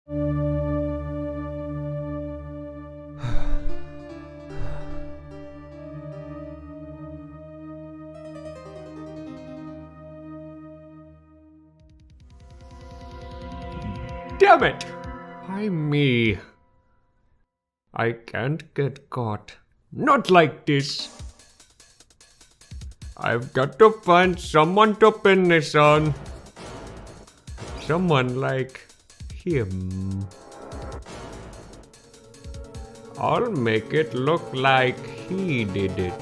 Damn it! Why me? I can't get caught. Not like this. I've got to find someone to pin this on. Someone like him. I'll make it look like he did it.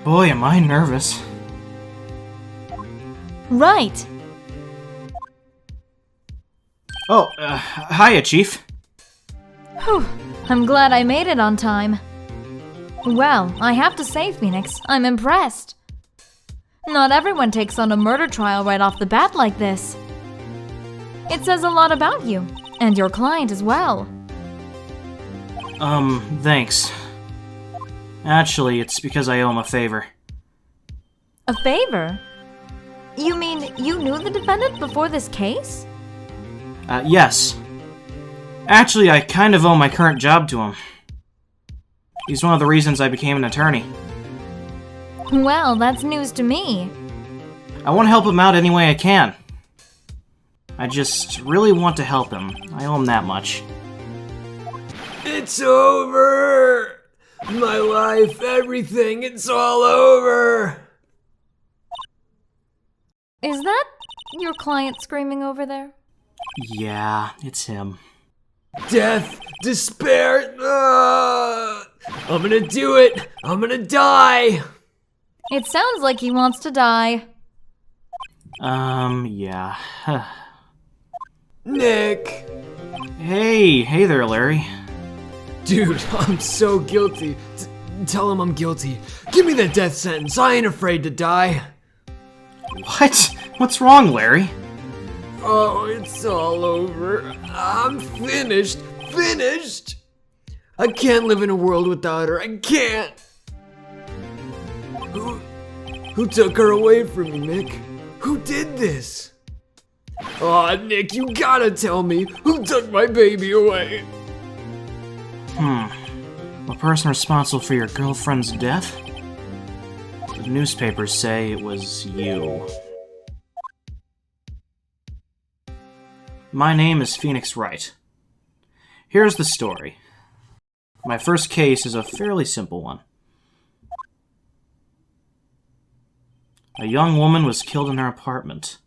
Boy, am I nervous. Right. Oh, hiya, Chief. Whew. I'm glad I made it on time. Well, I have to say, Phoenix, I'm impressed. Not everyone takes on a murder trial right off the bat like this. It says a lot about you, and your client as well. Thanks. Actually, it's because I owe him a favor. A favor? You mean you knew the defendant before this case? Yes. Actually, I kind of owe my current job to him. He's one of the reasons I became an attorney. Well, that's news to me. I want to help him out any way I can. I just really want to help him. I owe him that much. It's over! My life, everything, it's all over! Is that your client screaming over there? Yeah, it's him. Death, despair, I'm gonna do it! I'm gonna die! It sounds like he wants to die. Yeah. Nick! Hey there, Larry. Dude, I'm so guilty. Tell him I'm guilty. Give me the death sentence. I ain't afraid to die. What? What's wrong, Larry? Oh, it's all over. I'm finished. Finished! I can't live in a world without her. I can't! Who took her away from me, Nick? Who did this? Aw, Nick, you gotta tell me. Who took my baby away? The person responsible for your girlfriend's death? The newspapers say it was you. My name is Phoenix Wright. Here's the story. My first case is a fairly simple one. A young woman was killed in her apartment.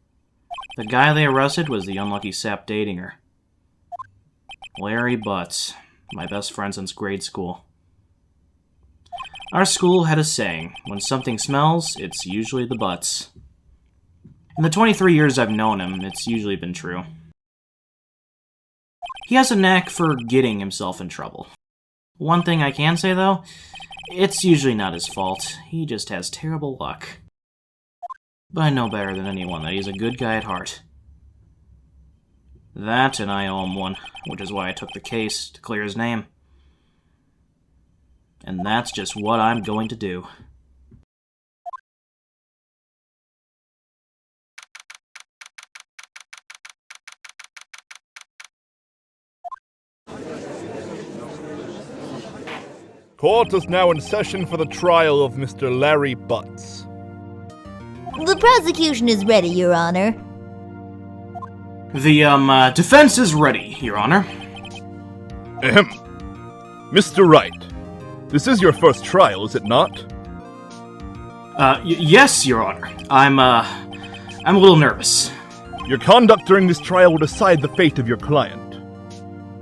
The guy they arrested was the unlucky sap dating her. Larry Butts, my best friend since grade school. Our school had a saying, when something smells, it's usually the butts. In the 23 years I've known him, it's usually been true. He has a knack for getting himself in trouble. One thing I can say, though, it's usually not his fault. He just has terrible luck. But I know better than anyone that he's a good guy at heart. That, and I owe him one, which is why I took the case to clear his name. And that's just what I'm going to do. Court is now in session for the trial of Mr. Larry Butts. The prosecution is ready, Your Honor. The, defense is ready, Your Honor. Ahem. Mr. Wright, this is your first trial, is it not? Yes, Your Honor. I'm a little nervous. Your conduct during this trial will decide the fate of your client.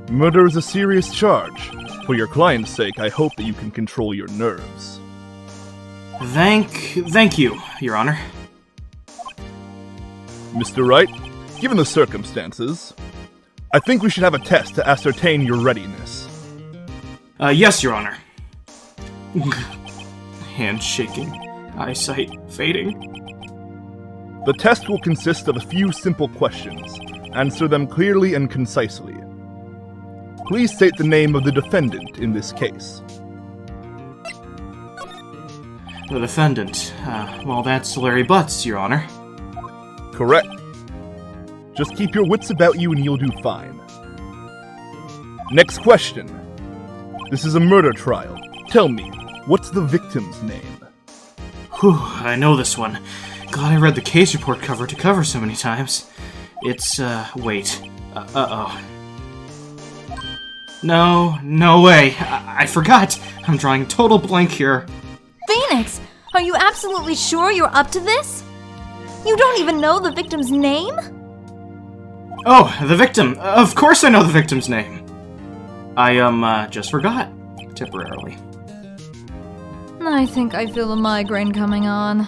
Murder is a serious charge. For your client's sake, I hope that you can control your nerves. Thank you, Your Honor. Mr. Wright, given the circumstances, I think we should have a test to ascertain your readiness. Yes, Your Honor. Hand shaking, eyesight fading. The test will consist of a few simple questions. Answer them clearly and concisely. Please state the name of the defendant in this case. The defendant. Well, that's Larry Butts, Your Honor. Correct. Just keep your wits about you and you'll do fine. Next question. This is a murder trial. Tell me, what's the victim's name? Whew, I know this one. Glad I read the case report cover to cover so many times. It's, wait. Uh-oh. No way. I forgot. I'm drawing a total blank here. Phoenix, are you absolutely sure you're up to this? You don't even know the victim's name? Oh, the victim. Of course I know the victim's name. I, just forgot. Temporarily. I think I feel a migraine coming on.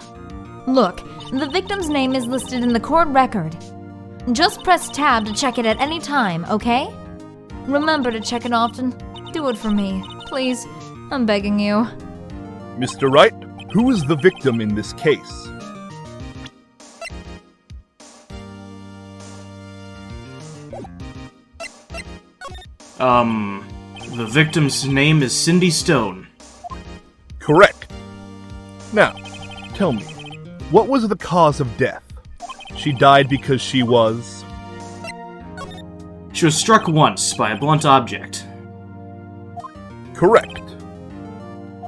Look, the victim's name is listed in the court record. Just press tab to check it at any time, okay? Remember to check it often. Do it for me, please. I'm begging you. Mr. Wright, who is the victim in this case? The victim's name is Cindy Stone. Correct. Now, tell me, what was the cause of death? She died because she was... She was struck once by a blunt object. Correct.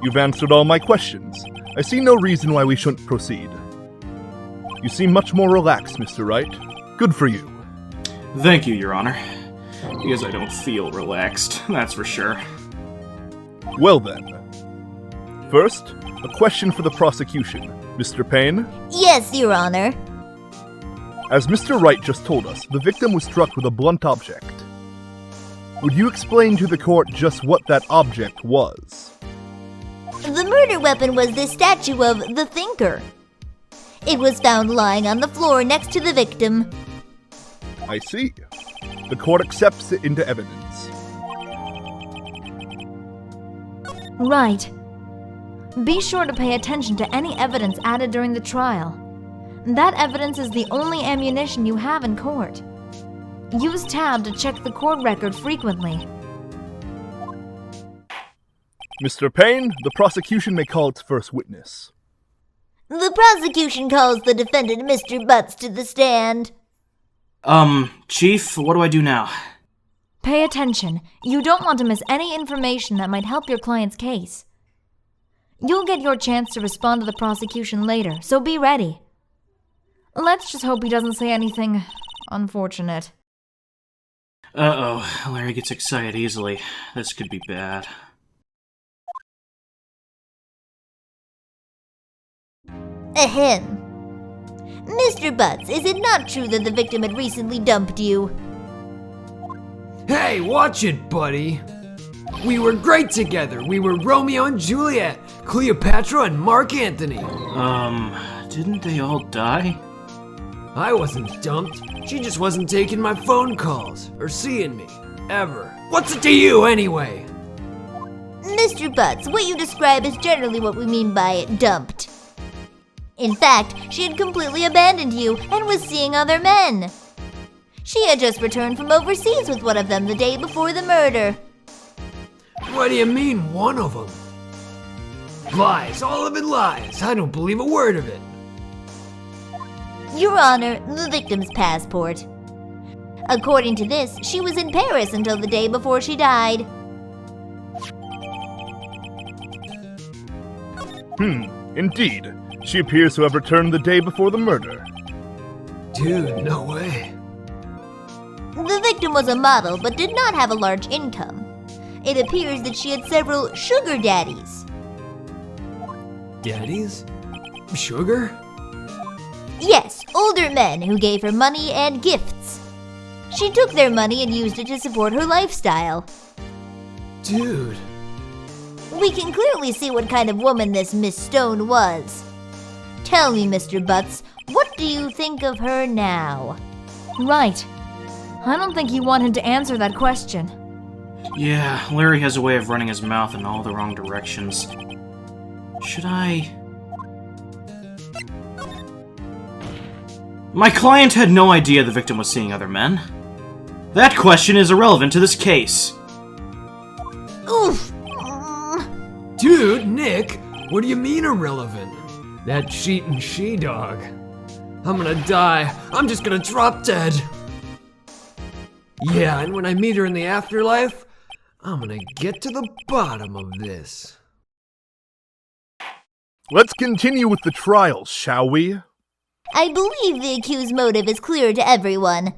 You've answered all my questions. I see no reason why we shouldn't proceed. You seem much more relaxed, Mr. Wright. Good for you. Thank you, Your Honor. Because I don't feel relaxed, that's for sure. Well then. First, a question for the prosecution. Mr. Payne? Yes, Your Honor. As Mr. Wright just told us, the victim was struck with a blunt object. Would you explain to the court just what that object was? The murder weapon was this statue of the Thinker. It was found lying on the floor next to the victim. I see. The court accepts it into evidence. Right. Be sure to pay attention to any evidence added during the trial. That evidence is the only ammunition you have in court. Use tab to check the court record frequently. Mr. Payne, the prosecution may call its first witness. The prosecution calls the defendant, Mr. Butts, to the stand. Chief, what do I do now? Pay attention. You don't want to miss any information that might help your client's case. You'll get your chance to respond to the prosecution later, so be ready. Let's just hope he doesn't say anything unfortunate. Uh-oh, Larry gets excited easily. This could be bad. Ahem. Mr. Butts, is it not true that the victim had recently dumped you? Hey, watch it, buddy. We were great together. We were Romeo and Juliet, Cleopatra and Mark Antony. Didn't they all die? I wasn't dumped. She just wasn't taking my phone calls or seeing me, ever. What's it to you, anyway? Mr. Butts, what you describe is generally what we mean by dumped. In fact, she had completely abandoned you and was seeing other men. She had just returned from overseas with one of them the day before the murder. What do you mean, one of them? Lies, all of it lies. I don't believe a word of it. Your Honor, the victim's passport. According to this, she was in Paris until the day before she died. Indeed. She appears to have returned the day before the murder. Dude, no way. The victim was a model but did not have a large income. It appears that she had several sugar daddies. Daddies? Sugar? Yes, older men who gave her money and gifts. She took their money and used it to support her lifestyle. Dude. We can clearly see what kind of woman this Miss Stone was. Tell me, Mr. Butts, what do you think of her now? Right. I don't think you want him to answer that question. Yeah, Larry has a way of running his mouth in all the wrong directions. Should I... My client had no idea the victim was seeing other men. That question is irrelevant to this case. Oof! Dude, Nick, what do you mean irrelevant? That cheating she-dog. I'm gonna die. I'm just gonna drop dead. Yeah, and when I meet her in the afterlife, I'm gonna get to the bottom of this. Let's continue with the trials, shall we? I believe the accused's motive is clear to everyone.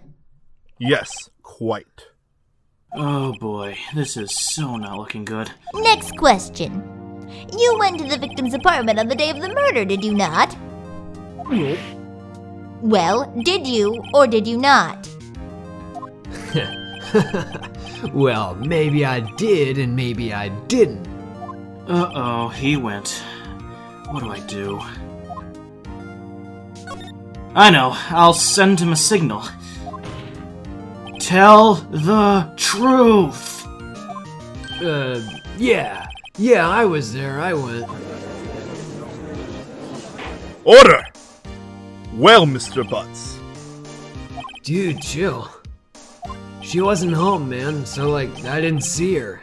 Yes, quite. Oh boy, this is so not looking good. Next question. You went to the victim's apartment on the day of the murder, did you not? Nope. Well, did you or did you not? Well, maybe I did and maybe I didn't. Uh-oh, he went. What do I do? I know, I'll send him a signal. Tell the truth! Yeah, I was there, I went. Order! Well, Mr. Butts. Dude, chill. She wasn't home, man, so I didn't see her.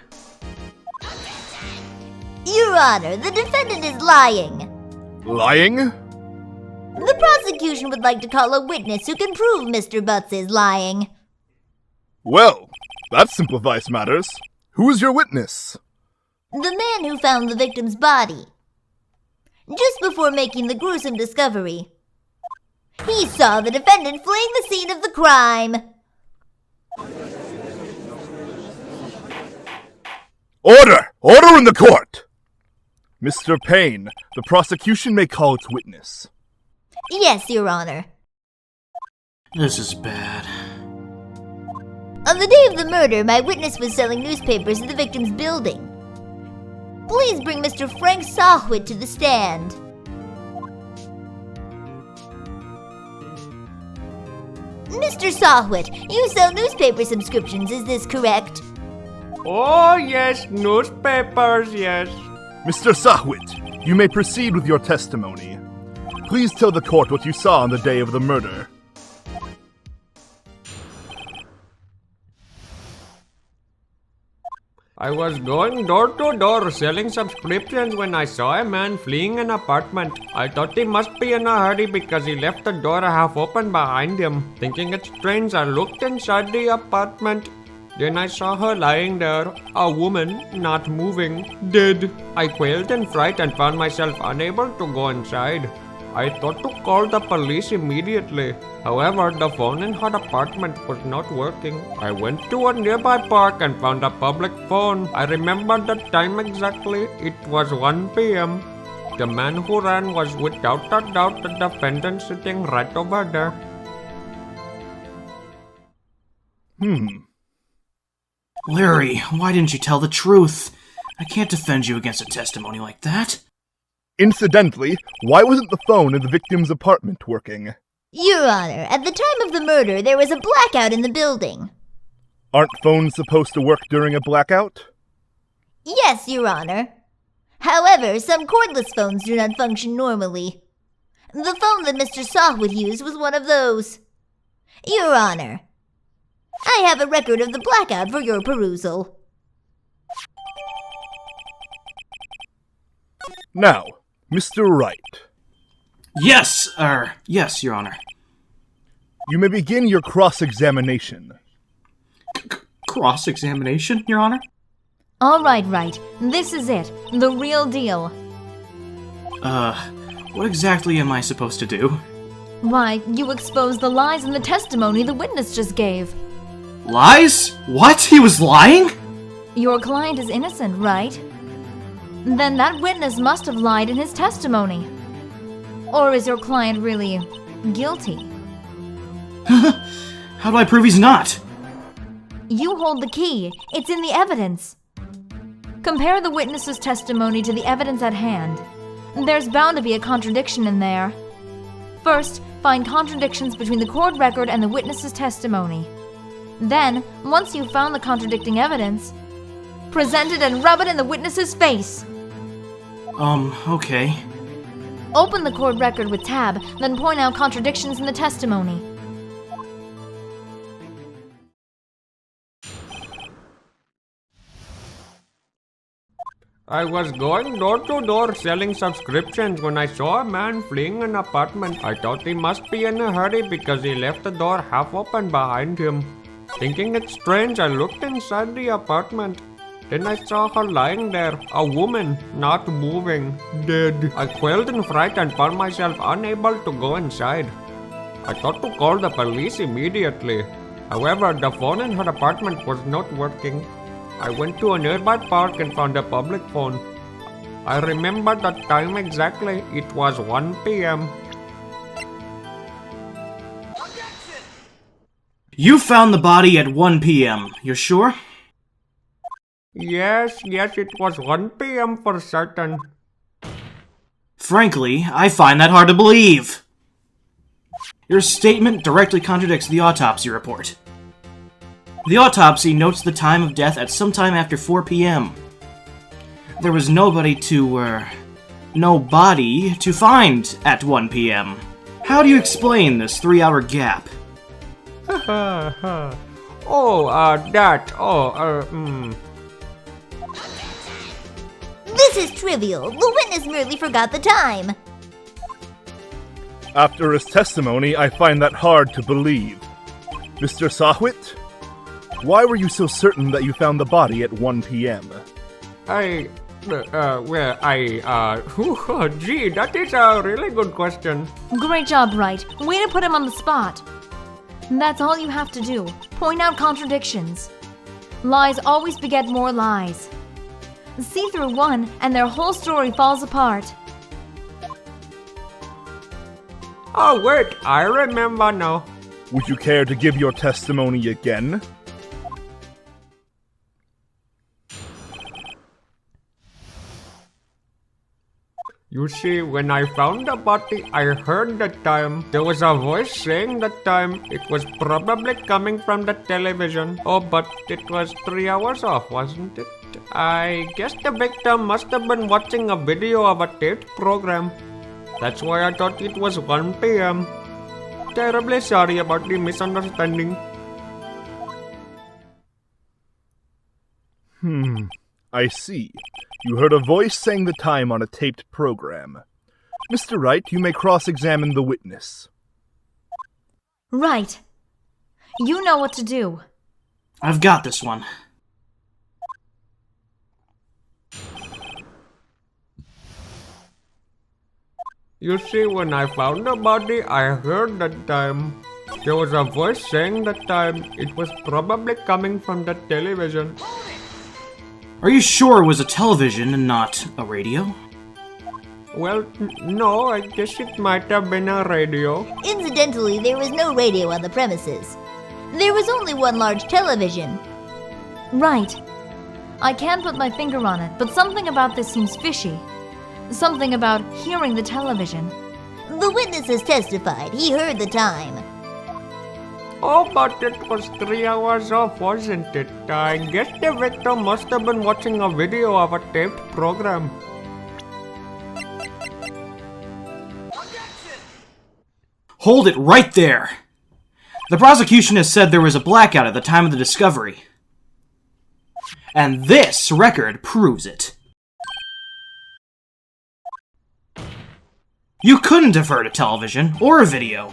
Your Honor, the defendant is lying. Lying? The prosecution would like to call a witness who can prove Mr. Butts is lying. Well, that simplifies matters. Who is your witness? The man who found the victim's body. Just before making the gruesome discovery, he saw the defendant fleeing the scene of the crime. Order! Order in the court! Mr. Payne, the prosecution may call its witness. Yes, Your Honor. This is bad. On the day of the murder, my witness was selling newspapers in the victim's building. Please bring Mr. Frank Sawhit to the stand. Mr. Sawhit, you sell newspaper subscriptions, is this correct? Oh, yes, newspapers, yes. Mr. Sawhit, you may proceed with your testimony. Please tell the court what you saw on the day of the murder. I was going door to door selling subscriptions when I saw a man fleeing an apartment. I thought he must be in a hurry because he left the door half open behind him. Thinking it strange, I looked inside the apartment. Then I saw her lying there, a woman, not moving, dead. I quailed in fright and found myself unable to go inside. I thought to call the police immediately. However, the phone in her apartment was not working. I went to a nearby park and found a public phone. I remember the time exactly. It was 1 p.m. The man who ran was without a doubt the defendant sitting right over there. Larry, why didn't you tell the truth? I can't defend you against a testimony like that. Incidentally, why wasn't the phone in the victim's apartment working? Your Honor, at the time of the murder, there was a blackout in the building. Aren't phones supposed to work during a blackout? Yes, Your Honor. However, some cordless phones do not function normally. The phone that Mr. Sawhit used was one of those. Your Honor, I have a record of the blackout for your perusal. Now, Mr. Wright. Yes, Your Honor. You may begin your cross-examination. Cross-examination, Your Honor? All right. This is it. The real deal. What exactly am I supposed to do? Why, you exposed the lies in the testimony the witness just gave. Lies? What? He was lying? Your client is innocent, right? Then that witness must have lied in his testimony. Or is your client really guilty? How do I prove he's not? You hold the key. It's in the evidence. Compare the witness's testimony to the evidence at hand. There's bound to be a contradiction in there. First, find contradictions between the court record and the witness's testimony. Then, once you've found the contradicting evidence, present it and rub it in the witness's face. Okay. Open the court record with tab, then point out contradictions in the testimony. I was going door to door selling subscriptions when I saw a man fleeing an apartment. I thought he must be in a hurry because he left the door half open behind him. Thinking it strange, I looked inside the apartment. Then I saw her lying there, a woman, not moving, dead. I quailed in fright and found myself unable to go inside. I thought to call the police immediately. However, the phone in her apartment was not working. I went to a nearby park and found a public phone. I remember the time exactly. It was 1 p.m. You found the body at 1 p.m., you're sure? Yes, it was 1 p.m. for certain. Frankly, I find that hard to believe. Your statement directly contradicts the autopsy report. The autopsy notes the time of death at sometime after 4 p.m. There was no body to find at 1 p.m. How do you explain this 3-hour gap? This is trivial. The witness merely forgot the time. After his testimony, I find that hard to believe. Mr. Sahwit, why were you so certain that you found the body at 1 p.m.? Gee, that is a really good question. Great job, Wright. Way to put him on the spot. That's all you have to do. Point out contradictions. Lies always beget more lies. See through one, and their whole story falls apart. Oh, wait, I remember now. Would you care to give your testimony again? You see, when I found the body, I heard the time. There was a voice saying the time. It was probably coming from the television. Oh, but it was 3 hours off, wasn't it? I guess the victim must have been watching a video of a taped program. That's why I thought it was 1 p.m. Terribly sorry about the misunderstanding. I see. You heard a voice saying the time on a taped program. Mr. Wright, you may cross-examine the witness. Right. You know what to do. I've got this one. You see, when I found the body, I heard the time. There was a voice saying the time. It was probably coming from the television. Are you sure it was a television and not a radio? Well, no, I guess it might have been a radio. Incidentally, there was no radio on the premises. There was only one large television. Right. I can't put my finger on it, but something about this seems fishy. Something about hearing the television. The witness has testified. He heard the time. Oh, but it was 3 hours off, wasn't it? I guess the victim must have been watching a video of a taped program. Hold it right there! The prosecution has said there was a blackout at the time of the discovery. And this record proves it. You couldn't have heard a television or a video.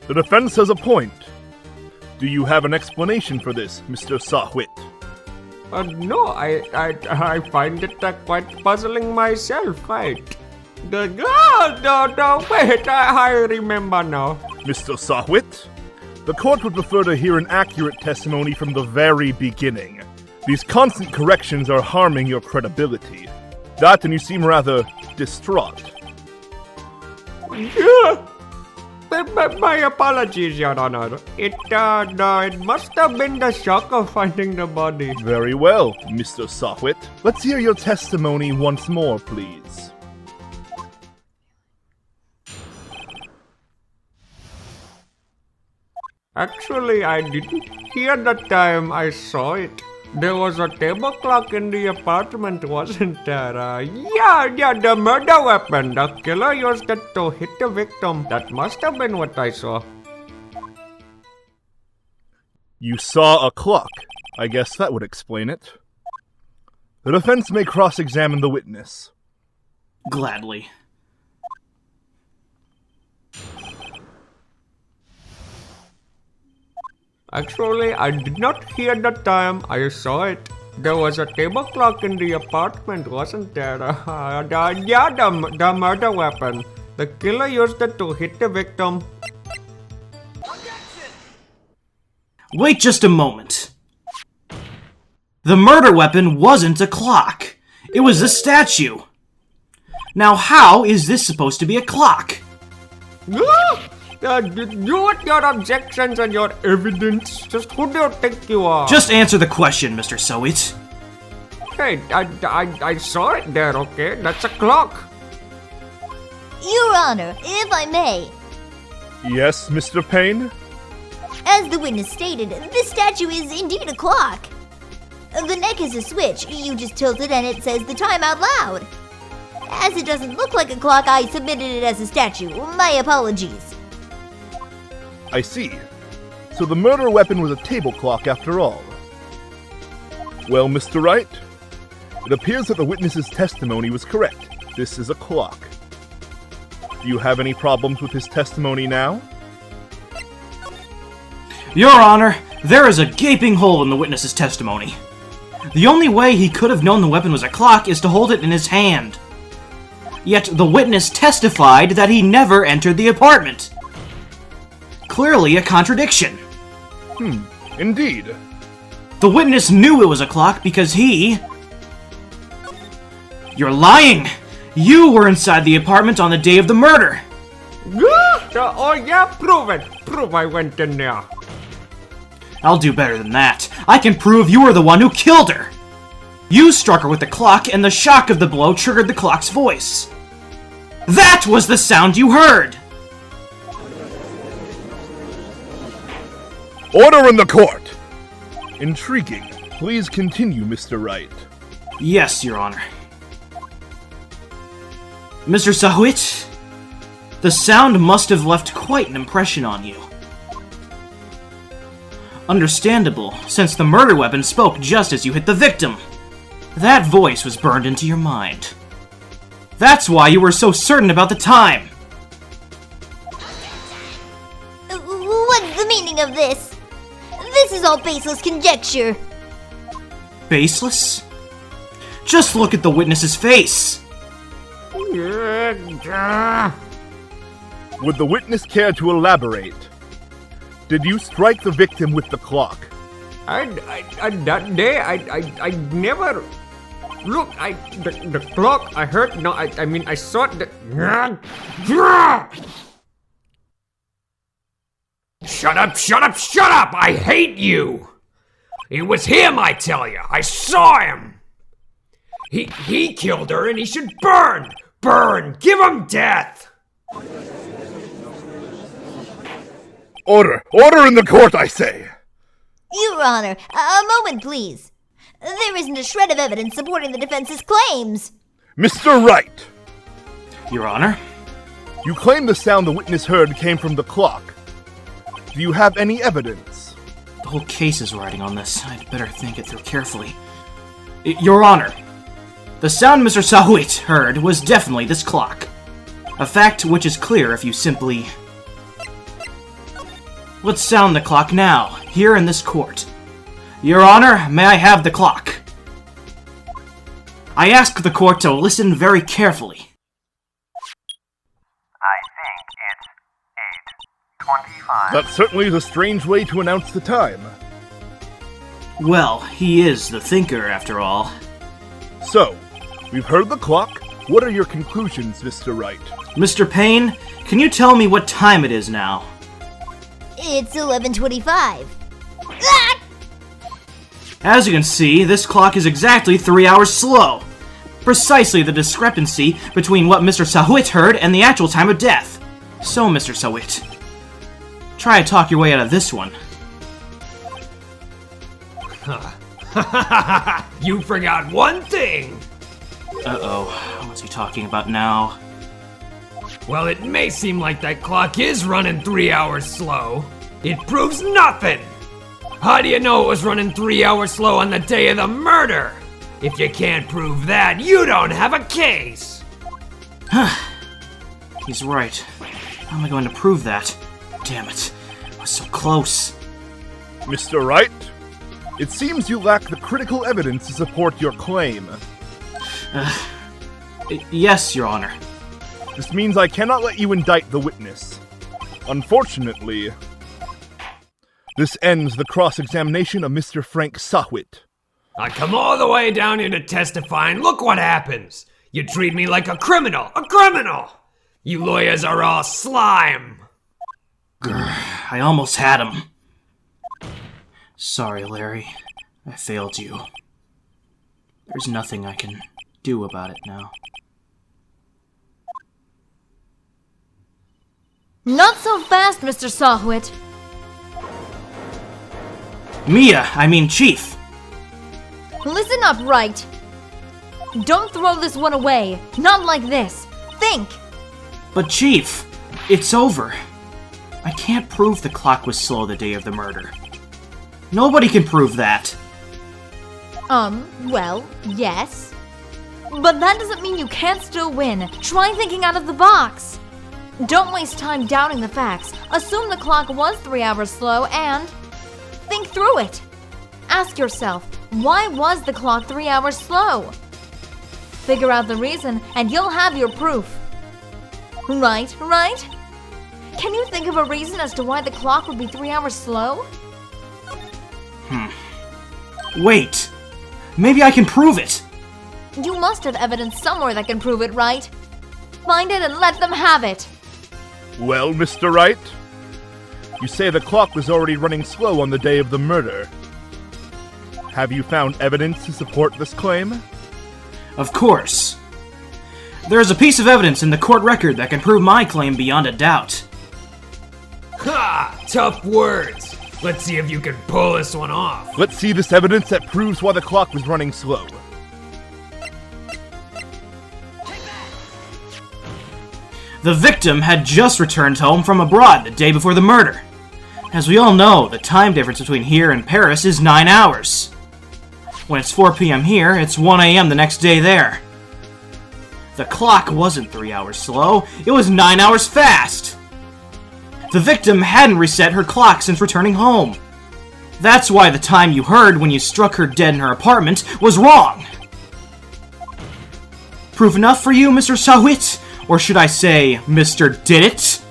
The defense has a point. Do you have an explanation for this, Mr. Sahwit? No, I find it quite puzzling myself, right? Wait, I remember now. Mr. Sahwit, the court would prefer to hear an accurate testimony from the very beginning. These constant corrections are harming your credibility. That and you seem rather distraught. My apologies, Your Honor. It must have been the shock of finding the body. Very well, Mr. Sahwit. Let's hear your testimony once more, please. Actually, I didn't hear the time I saw it. There was a table clock in the apartment, wasn't there? Yeah, the murder weapon. The killer used it to hit the victim. That must have been what I saw. You saw a clock. I guess that would explain it. The defense may cross-examine the witness. Gladly. Actually, I did not hear the time. I saw it. There was a table clock in the apartment, wasn't there? The murder weapon. The killer used it to hit the victim. Wait just a moment. The murder weapon wasn't a clock. It was a statue. Now how is this supposed to be a clock? You with your objections and your evidence. Just who do you think you are? Just answer the question, Mr. Sowit. Hey, I saw it there, okay? That's a clock. Your Honor, if I may. Yes, Mr. Payne? As the witness stated, this statue is indeed a clock. The neck is a switch. You just tilt it and it says the time out loud. As it doesn't look like a clock, I submitted it as a statue. My apologies. I see. So the murder weapon was a table clock after all. Well, Mr. Wright, it appears that the witness's testimony was correct. This is a clock. Do you have any problems with his testimony now? Your Honor, there is a gaping hole in the witness's testimony. The only way he could have known the weapon was a clock is to hold it in his hand. Yet the witness testified that he never entered the apartment. Clearly a contradiction. Indeed. The witness knew it was a clock because he... You're lying! You were inside the apartment on the day of the murder! Oh yeah, prove it. Prove I went in there. I'll do better than that. I can prove you were the one who killed her! You struck her with the clock, and the shock of the blow triggered the clock's voice. That was the sound you heard! Order in the court! Intriguing. Please continue, Mr. Wright. Yes, Your Honor. Mr. Sowit, the sound must have left quite an impression on you. Understandable, since the murder weapon spoke just as you hit the victim. That voice was burned into your mind. That's why you were so certain about the time. What's the meaning of this? This is all baseless conjecture. Baseless? Just look at the witness's face. Would the witness care to elaborate? Did you strike the victim with the clock? That day, I never... Look, the clock, I heard, no, I mean, I saw the... Shut up, shut up, shut up! I hate you! It was him, I tell you! I saw him! He killed her and he should burn! Burn! Give him death! Order! Order in the court, I say! Your Honor, a moment, please. There isn't a shred of evidence supporting the defense's claims. Mr. Wright! Your Honor? You claim the sound the witness heard came from the clock. Do you have any evidence? The whole case is riding on this. I'd better think it through carefully. Your Honor, the sound Mr. Sowit heard was definitely this clock. A fact which is clear if you simply... Let's sound the clock now, here in this court. Your Honor, may I have the clock? I ask the court to listen very carefully. I think it's 8:25. That certainly is a strange way to announce the time. Well, he is the thinker, after all. So, we've heard the clock. What are your conclusions, Mr. Wright? Mr. Payne, can you tell me what time it is now? It's 11:25. Ah! As you can see, this clock is exactly 3 hours slow. Precisely the discrepancy between what Mr. Sowit heard and the actual time of death. So, Mr. Sowit, try to talk your way out of this one. You forgot one thing! Uh-oh, what's he talking about now? Well, it may seem like that clock is running 3 hours slow. It proves nothing! How do you know it was running 3 hours slow on the day of the murder? If you can't prove that, you don't have a case! He's right. How am I going to prove that? Damn it. I was so close. Mr. Wright, it seems you lack the critical evidence to support your claim. Yes, Your Honor. This means I cannot let you indict the witness. Unfortunately, this ends the cross-examination of Mr. Frank Sahwit. I come all the way down here to testify, and look what happens. You treat me like a criminal! A criminal! You lawyers are all slime! I almost had him. Sorry, Larry. I failed you. There's nothing I can do about it now. Not so fast, Mr. Sahwit. Chief. Listen up, Wright. Don't throw this one away. Not like this. Think. But Chief, it's over. I can't prove the clock was slow the day of the murder. Nobody can prove that. Well, yes. But that doesn't mean you can't still win. Try thinking out of the box. Don't waste time doubting the facts. Assume the clock was 3 hours slow and think through it. Ask yourself, why was the clock 3 hours slow? Figure out the reason and you'll have your proof. Right? Can you think of a reason as to why the clock would be 3 hours slow? Wait! Maybe I can prove it! You must have evidence somewhere that can prove it, right? Find it and let them have it! Well, Mr. Wright, you say the clock was already running slow on the day of the murder. Have you found evidence to support this claim? Of course. There is a piece of evidence in the court record that can prove my claim beyond a doubt. Ha! Tough words. Let's see if you can pull this one off. Let's see this evidence that proves why the clock was running slow. The victim had just returned home from abroad the day before the murder. As we all know, the time difference between here and Paris is 9 hours. When it's 4 p.m. here, it's 1 a.m. the next day there. The clock wasn't 3 hours slow, it was 9 hours fast! The victim hadn't reset her clock since returning home. That's why the time you heard when you struck her dead in her apartment was wrong! Proof enough for you, Mr. Sahwit? Or should I say, Mr. Did It?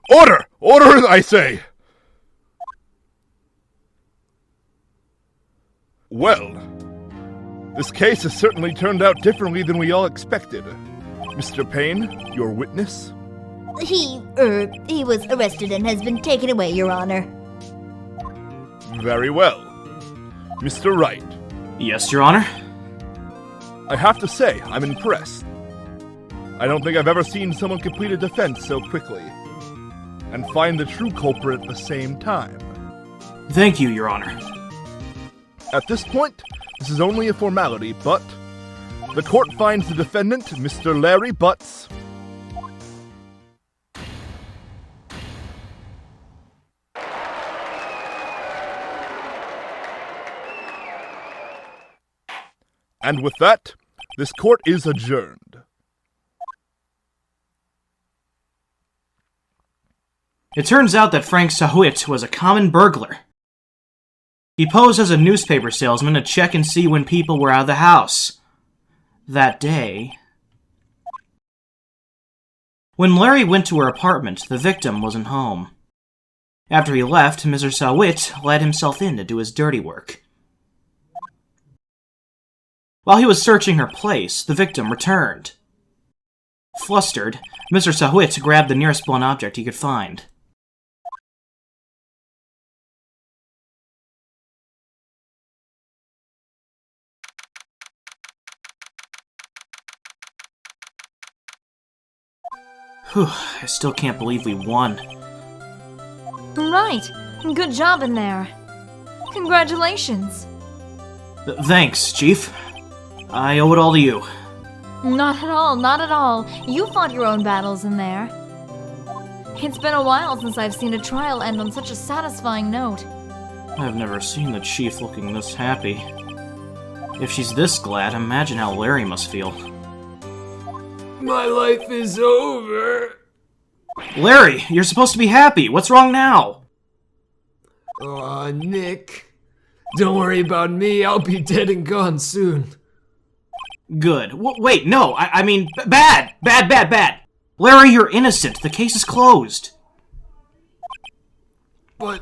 Order! Order, I say! Well, this case has certainly turned out differently than we all expected. Mr. Payne, your witness? He was arrested and has been taken away, Your Honor. Very well. Mr. Wright. Yes, Your Honor? I have to say, I'm impressed. I don't think I've ever seen someone complete a defense so quickly. And find the true culprit at the same time. Thank you, Your Honor. At this point, this is only a formality, but the court finds the defendant, Mr. Larry Butts. And with that, this court is adjourned. It turns out that Frank Sahwit was a common burglar. He posed as a newspaper salesman to check and see when people were out of the house. That day... When Larry went to her apartment, the victim wasn't home. After he left, Mr. Sahwit let himself in to do his dirty work. While he was searching her place, the victim returned. Flustered, Mr. Sahwit grabbed the nearest blunt object he could find. Whew, I still can't believe we won. Right. Good job in there. Congratulations. Thanks, Chief. I owe it all to you. Not at all, not at all. You fought your own battles in there. It's been a while since I've seen a trial end on such a satisfying note. I've never seen the chief looking this happy. If she's this glad, imagine how Larry must feel. My life is over. Larry, you're supposed to be happy. What's wrong now? Aw, Nick. Don't worry about me. I'll be dead and gone soon. Good. Wait, no. I mean, bad. Larry, you're innocent. The case is closed. But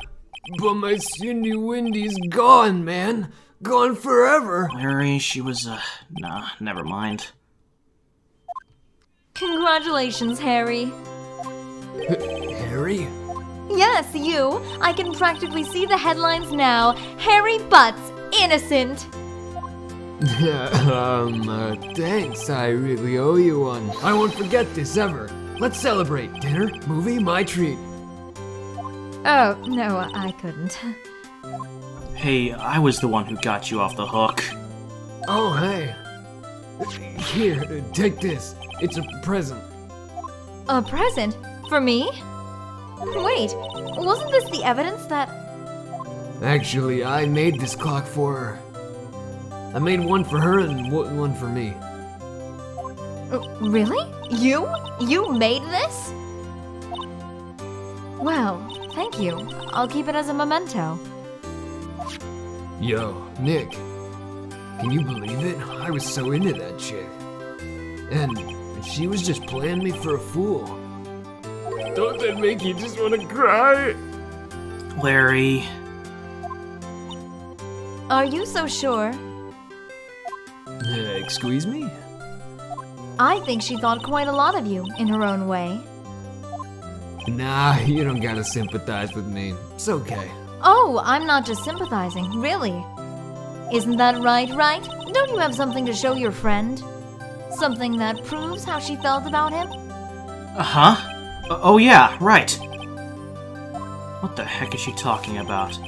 my Cindy Windy's gone, man. Gone forever. Larry, she was, nah, never mind. Congratulations, Harry. Harry? Yes, you. I can practically see the headlines now. Harry Butts, innocent. Thanks. I really owe you one. I won't forget this ever. Let's celebrate. Dinner, movie, my treat. Oh, no, I couldn't. Hey, I was the one who got you off the hook. Oh, hey. Here, take this. It's a present. A present? For me? Wait, wasn't this the evidence that... Actually, I made this clock for her. I made one for her and one for me. Really? You? You made this? Well, thank you. I'll keep it as a memento. Yo, Nick. Can you believe it? I was so into that chick. And she was just playing me for a fool. Don't that make you just want to cry? Larry. Are you so sure? Excuse me? I think she thought quite a lot of you, in her own way. Nah, you don't gotta sympathize with me. It's okay. Oh, I'm not just sympathizing, really. Isn't that right? Don't you have something to show your friend? Something that proves how she felt about him? Uh-huh. Oh yeah, right. What the heck is she talking about?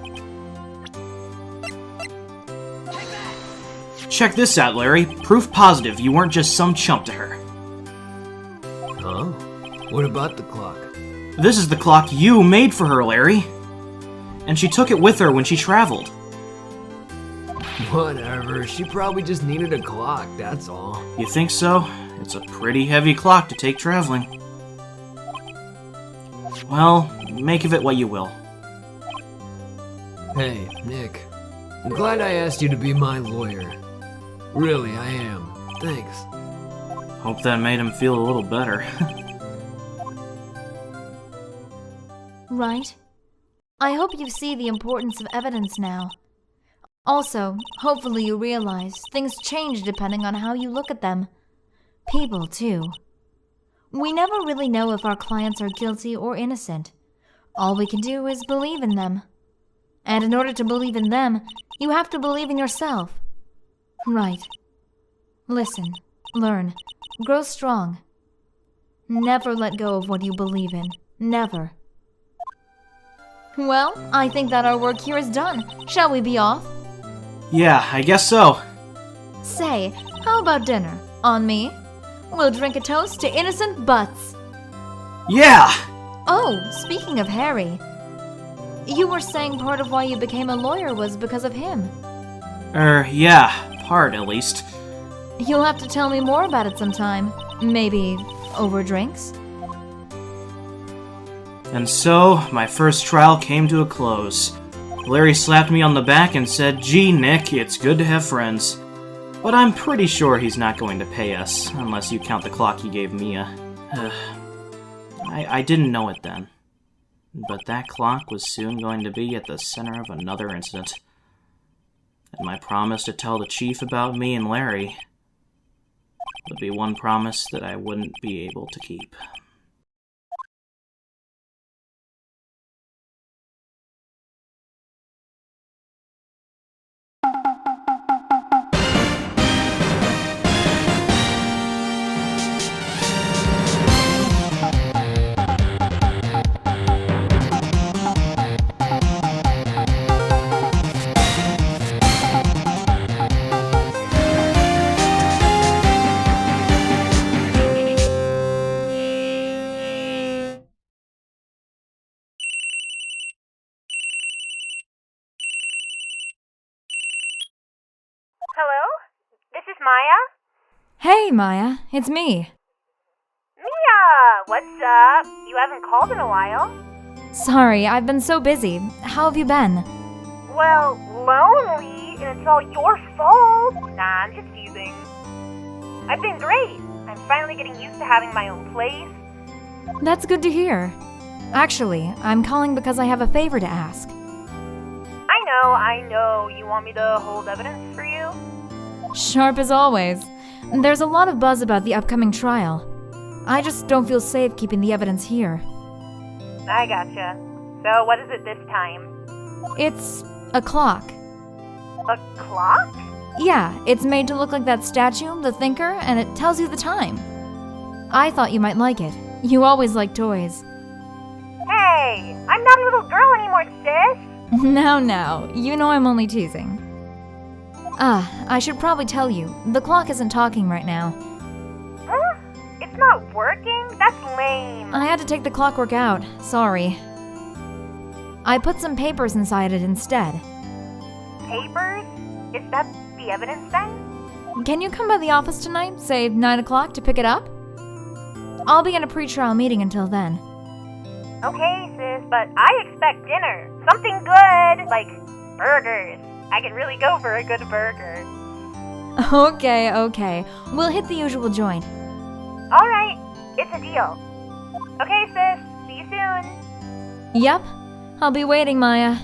Check this out, Larry. Proof positive you weren't just some chump to her. Huh? What about the clock? This is the clock you made for her, Larry. And she took it with her when she traveled. Whatever, she probably just needed a clock, that's all. You think so? It's a pretty heavy clock to take traveling. Well, make of it what you will. Hey, Nick. I'm glad I asked you to be my lawyer. Really, I am. Thanks. Hope that made him feel a little better. Right. I hope you see the importance of evidence now. Also, hopefully you realize things change depending on how you look at them. People, too. We never really know if our clients are guilty or innocent. All we can do is believe in them. And in order to believe in them, you have to believe in yourself. Right. Listen, learn, grow strong. Never let go of what you believe in. Never. Well, I think that our work here is done. Shall we be off? Yeah, I guess so. Say, how about dinner? On me? We'll drink a toast to innocent butts. Yeah! Oh, speaking of Harry, you were saying part of why you became a lawyer was because of him. Yeah, part at least. You'll have to tell me more about it sometime. Maybe over drinks? And so, my first trial came to a close. Larry slapped me on the back and said, "Gee, Nick, it's good to have friends." But I'm pretty sure he's not going to pay us, unless you count the clock he gave Mia. I didn't know it then. But that clock was soon going to be at the center of another incident. And my promise to tell the chief about me and Larry would be one promise that I wouldn't be able to keep. Maya? Hey, Maya, it's me. Mia! What's up? You haven't called in a while. Sorry, I've been so busy. How have you been? Well, lonely, and it's all your fault. Nah, I'm just teasing. I've been great. I'm finally getting used to having my own place. That's good to hear. Actually, I'm calling because I have a favor to ask. I know. You want me to hold evidence for you? Sharp as always. There's a lot of buzz about the upcoming trial. I just don't feel safe keeping the evidence here. I gotcha. So what is it this time? It's a clock. A clock? Yeah, it's made to look like that statue, the Thinker, and it tells you the time. I thought you might like it. You always like toys. Hey, I'm not a little girl anymore, sis. Now, you know I'm only teasing. I should probably tell you, the clock isn't talking right now. It's not working? That's lame. I had to take the clockwork out, sorry. I put some papers inside it instead. Papers? Is that the evidence then? Can you come by the office tonight, say 9 o'clock, to pick it up? I'll be in a pre-trial meeting until then. Okay, sis, but I expect dinner. Something good, like burgers. I could really go for a good burger. Okay. We'll hit the usual joint. Alright, it's a deal. Okay, sis, see you soon. Yep, I'll be waiting, Maya.